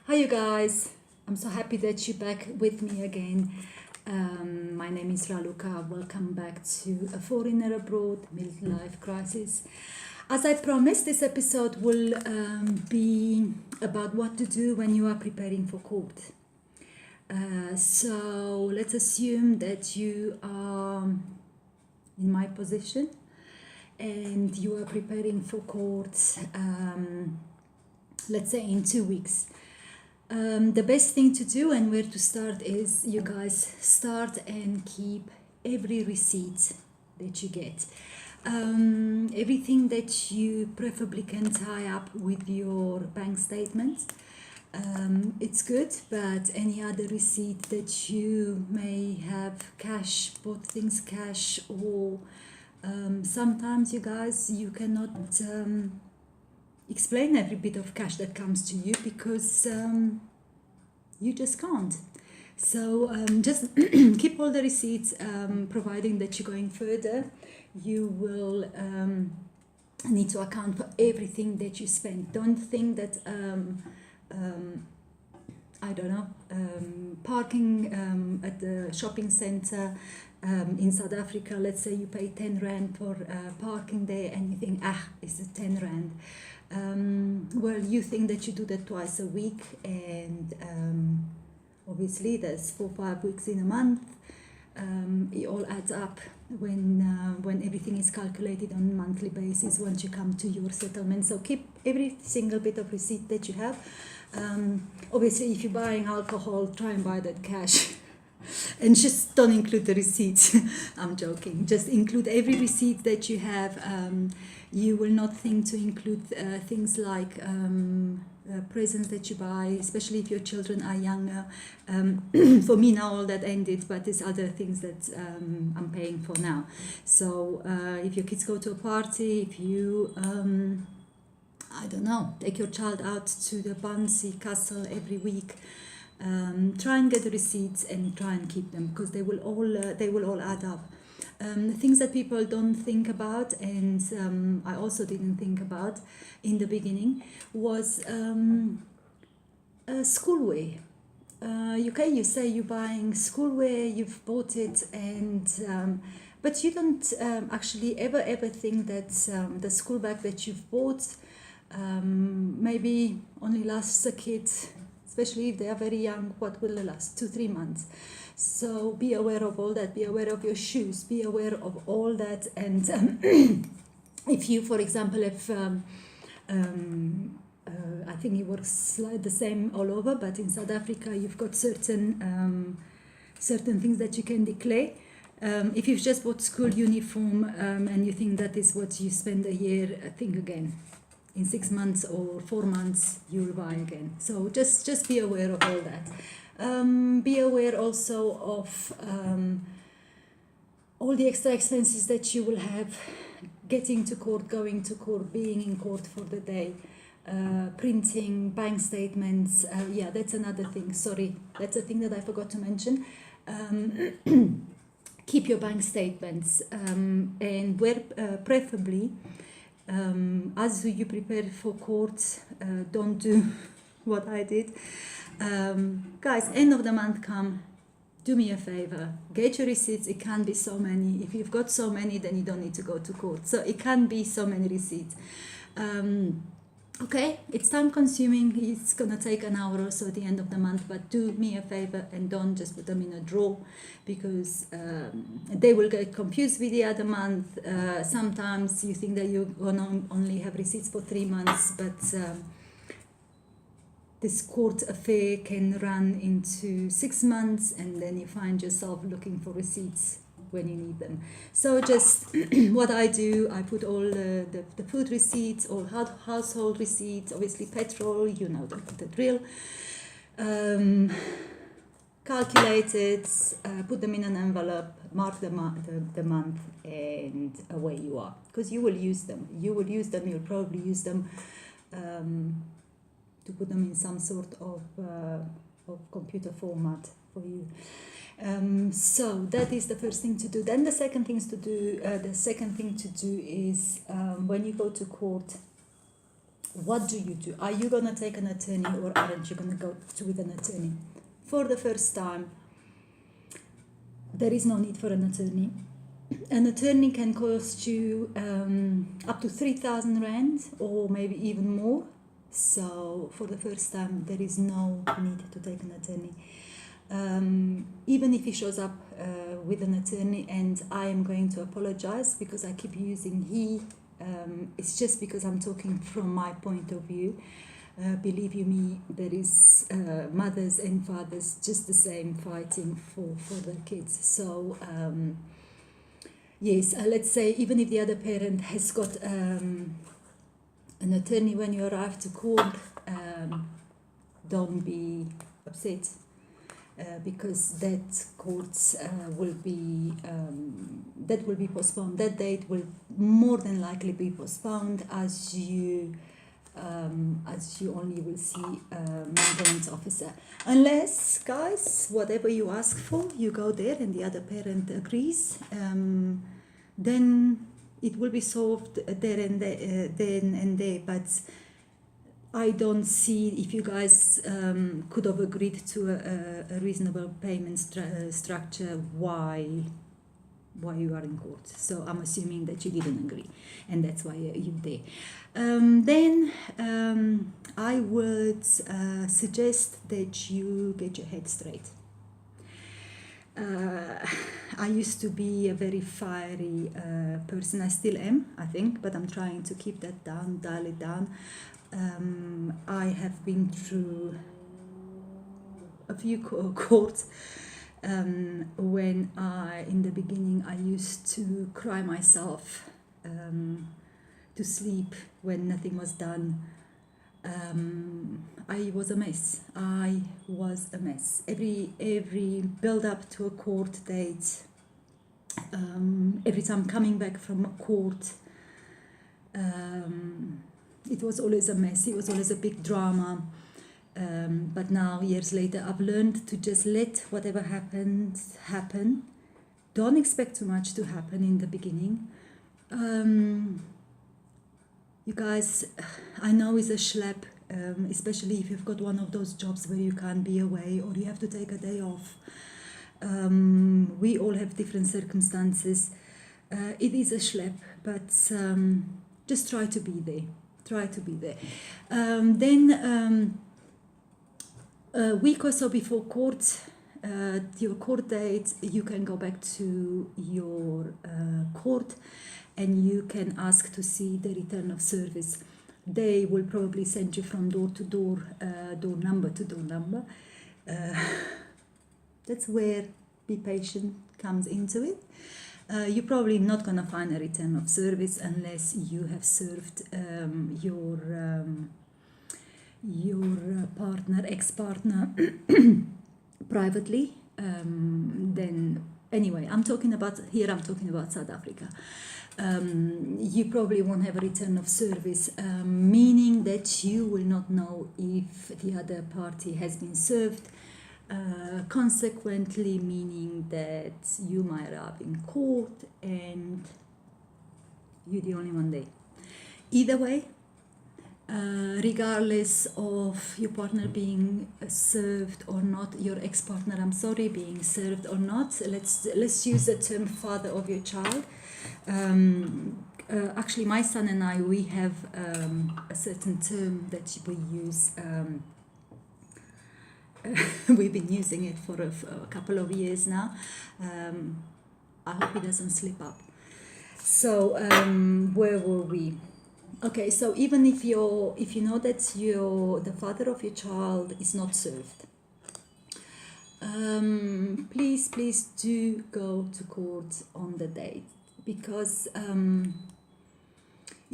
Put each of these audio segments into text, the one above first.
Hi, you guys. I'm so happy that you're back with me again. My name is Raluca. Welcome back to A Foreigner Abroad Midlife Crisis. As I promised, this episode will be about what to do when you are preparing for court. So let's assume that you are in my position and you are preparing for court, let's say in 2 weeks. The best thing to do and where to start is you guys start and keep every receipt that you get. Everything that you preferably can tie up with your bank statement. It's good, but any other receipt that you may have cash, bought things cash, or sometimes you guys, you cannot explain every bit of cash that comes to you because you just can't. So just keep all the receipts, providing that you're going further. You will need to account for everything that you spend. Don't think that, I don't know, parking at the shopping center in South Africa, let's say you pay 10 Rand for parking there and you think, it's a 10 Rand. Well, you think that you do that twice a week, and obviously there's 4-5 weeks in a month. It all adds up when everything is calculated on a monthly basis once you come to your settlement. So keep every single bit of receipt that you have. Obviously, if you're buying alcohol, try and buy that cash. And just don't include the receipts. I'm joking. Just include every receipt that you have. You will not think to include things like presents that you buy, especially if your children are younger. For me now all that ended, but there's other things that I'm paying for now. So if your kids go to a party, if you I don't know, take your child out to the bouncy castle every week. Try and get the receipts and try and keep them, because they will all add up. Things that people don't think about, and I also didn't think about in the beginning, was schoolwear. You say you're buying schoolwear, you've bought it, and but you don't actually ever think that the school bag that you've bought maybe only lasts a kid, especially if they are very young. What will it last? 2-3 months. So be aware of all that. Be aware of your shoes. Be aware of all that. And if you, for example, if I think it works like the same all over, but in South Africa you've got certain things that you can declare. If you've just bought school uniform and you think that is what you spend a year, think again. In 6 months or 4 months, you'll buy again. So just be aware of all that. Be aware also of all the extra expenses that you will have getting to court, going to court, being in court for the day, printing, bank statements. Yeah, that's another thing. Sorry, that's a thing that I forgot to mention. Keep your bank statements and where preferably, as you prepare for court, don't do what I did. Guys, end of the month come, do me a favor, get your receipts. It can't be so many. If you've got so many, then you don't need to go to court. So it can't be so many receipts. Okay, it's time consuming. It's gonna take an hour or so at the end of the month, but do me a favor and don't just put them in a drawer, because they will get confused with the other month. Sometimes you think that you're gonna only have receipts for 3 months, but this court affair can run into 6 months, and then you find yourself looking for receipts when you need them. So just what I do, I put all the food receipts, all household receipts, obviously petrol, you know the drill, calculated, put them in an envelope, mark the month, and away you are. Because you will use them. You'll probably use them to put them in some sort of computer format for you. So that is the first thing to do. Then the second thing to do is when you go to court, what do you do? Are you going to take an attorney or aren't you going to go with an attorney? For the first time, there is no need for an attorney. An attorney can cost you up to 3,000 rand or maybe even more. So for the first time, there is no need to take an attorney. Even if he shows up with an attorney, and I am going to apologize because I keep using he, it's just because I'm talking from my point of view. Believe you me, there is mothers and fathers just the same fighting for their kids. So yes, let's say even if the other parent has got an attorney when you arrive to court, don't be upset. Because that court will be postponed. That date will more than likely be postponed, as you only will see a maintenance officer, unless, guys, whatever you ask for, you go there and the other parent agrees. Then it will be solved there and there. But I don't see, if you guys could have agreed to a reasonable payment structure, why you are in court. So I'm assuming that you didn't agree, and that's why you're there. Then I would suggest that you get your head straight. I used to be a very fiery person. I still am, I think, but I'm trying to keep that down, dial it down. I have been through a few courts when in the beginning, I used to cry myself to sleep when nothing was done. I was a mess. Every build up to a court date, every time coming back from a court, it was always a mess. It was always a big drama. But now, years later, I've learned to just let whatever happens happen. Don't expect too much to happen in the beginning. You guys, I know it's a schlep, especially if you've got one of those jobs where you can't be away or you have to take a day off. We all have different circumstances. It is a schlep, but just try to be there. Then a week or so before your court date, you can go back to your court and you can ask to see the return of service. They will probably send you from door to door, door number to door number. That's where be patient comes into it. You're probably not going to find a return of service unless you have served your partner, ex-partner privately. Then anyway, I'm talking about South Africa. You probably won't have a return of service, meaning that you will not know if the other party has been served. Consequently, meaning that you might arrive in court and you're the only one there. Either way, regardless of your partner being served or not, your ex-partner, being served or not, let's use the term father of your child. Actually, my son and I, we have a certain term that we use. We've been using it for a couple of years now. I hope it doesn't slip up. So where were we? Okay, so even if you know that the father of your child is not served, please do go to court on the date, because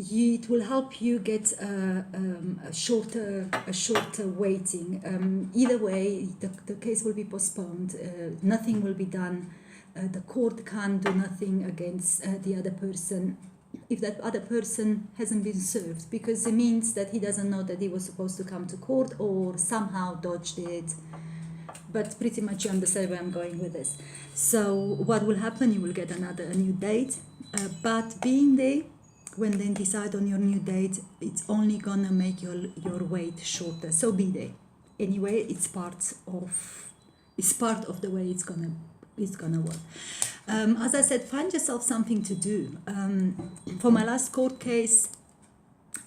it will help you get a shorter waiting. Either way, the case will be postponed. Nothing will be done. The court can't do nothing against the other person if that other person hasn't been served, because it means that he doesn't know that he was supposed to come to court or somehow dodged it. But pretty much you understand where I'm going with this. So what will happen? You will get a new date. But being there, when they decide on your new date, it's only gonna make your wait shorter. So be there. Anyway, it's part of the way it's gonna work. As I said, find yourself something to do. For my last court case,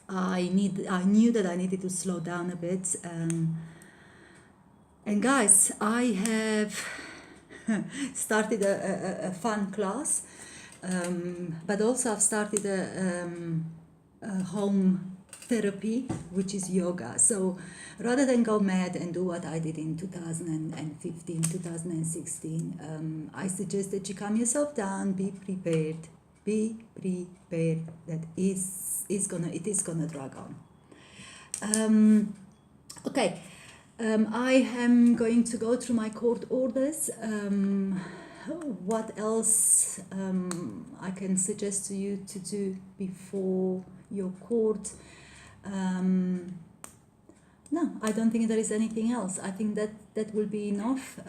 I knew that I needed to slow down a bit. And guys, I have started a fun class, but also I've started a home therapy, which is yoga. So rather than go mad and do what I did in 2015, 2016, I suggest that you calm yourself down, be prepared that it is gonna drag on. Okay. I am going to go through my court orders. What else I can suggest to you to do before your court? No, I don't think there is anything else. I think that will be enough.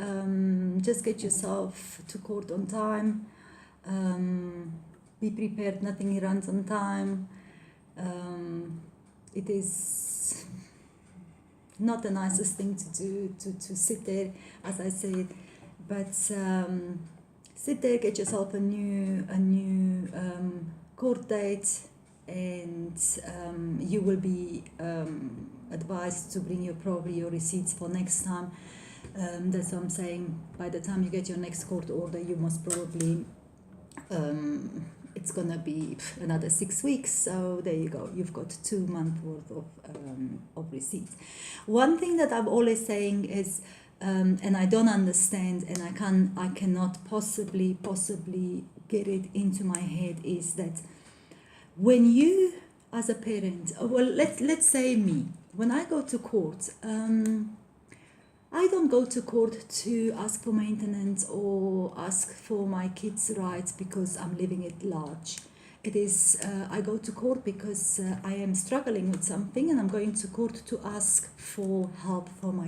Just get yourself to court on time. Be prepared, nothing runs on time. It is not the nicest thing to do, to sit there, as I said, but sit there, get yourself a new court date, and you will be advised to bring probably your receipts for next time. That's what I'm saying. By the time you get your next court order, you most probably it's gonna be another 6 weeks. So there you go. You've got 2 months worth of receipts. One thing that I'm always saying is, and I don't understand, and I cannot possibly get it into my head, is that when you, as a parent, well, let's say me, when I go to court, I don't go to court to ask for maintenance or ask for my kids' rights because I'm living at large. It is, I go to court because I am struggling with something, and I'm going to court to ask for help for my